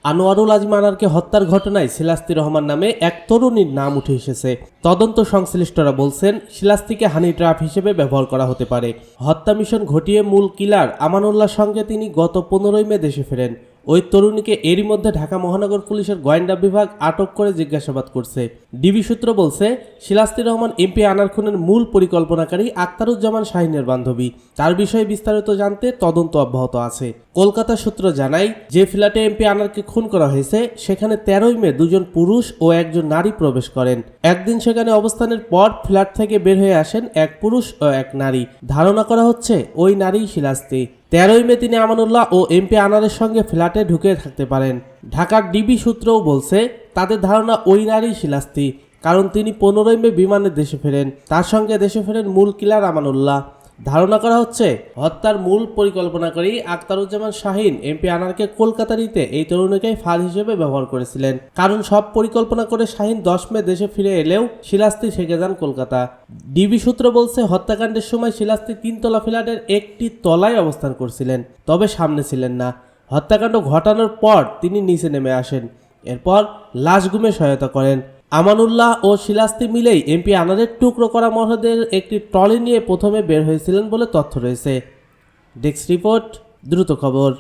আনোয়ারুল আজিম আনারকে হত্যার ঘটনায় শিলাস্তি রহমান নামে এক তরুণীর নাম উঠে এসেছে। তদন্ত সংশ্লিষ্টরা বলছেন, শিলাস্তিকে হানি ট্র্যাপ হিসেবে ব্যবহার করা হতে পারে। হত্যা মিশন ঘটিয়ে মূল কিলার আমানুল্লাহর সঙ্গে তিনি গত 15ই মে দেশে ফেরেন। ওই তরুণীকে এরই মধ্যে ঢাকা মহানগর পুলিশের গোয়েন্দা বিভাগ আটক করে জিজ্ঞাসাবাদ করছে। ডিবি সূত্র বলছে, শিলাস্তি রহমান এমপি আনার খুনের মূল পরিকল্পনাকারী আখতারুজ্জামান শাহিনের বান্ধবী। তার বিষয়ে বিস্তারিত জানতে তদন্ত অব্যাহত আছে। কলকাতা সূত্র জানায়, যে ফ্ল্যাটে এমপি আনারকে খুন করা হয়েছে সেখানে 13ই মে দুজন পুরুষ ও একজন নারী প্রবেশ করেন। একদিন সেখানে অবস্থানের পর ফ্ল্যাট থেকে বের হয়ে আসেন এক পুরুষ ও এক নারী। ধারণা করা হচ্ছে ওই নারীই শিলাস্তি। 13ই মে তিনি আমানুল্লাহ ও এমপি আনারের সঙ্গে ফ্ল্যাটে ঢুকে থাকতে পারেন। ঢাকার ডিবি সূত্রও বলছে, তাদের ধারণা ওই নারী শিলাস্তি, কারণ তিনি 15ই মে বিমানে দেশে ফেরেন। তার সঙ্গে দেশে ফেরেন মূল কিলার আমানুল্লাহ। ধারণা করা হচ্ছে, হত্যার মূল পরিকল্পনাকারী আখতারুজ্জামান শাহিন এমপি আনারকে কলকাতা নিতে এই তরুণীকে ফাঁদ হিসেবে ব্যবহার করেছিলেন। কারণ সব পরিকল্পনা করে শাহিন 10 মে দেশে ফিরে এলেও শিলাস্তি থেকে যান কলকাতা। ডিবি সূত্র বলছে, হত্যাকাণ্ডের সময় শিলাস্তি 3তলা ফ্ল্যাটের একটি তলায় অবস্থান করছিলেন, তবে সামনে ছিলেন না। হত্যাকাণ্ড ঘটানোর পর তিনি নিচে নেমে আসেন। এরপর লাশ গুমে সহায়তা করেন। আমানুল্লাহ ও শিলাস্তি মিলেই এমপি আনারের টুকরো করা মরদেহের একটি ট্রলি নিয়ে প্রথমে বের হয়েছিলেন বলে তথ্য রয়েছে। ডেস্ক রিপোর্ট, দ্রুত খবর।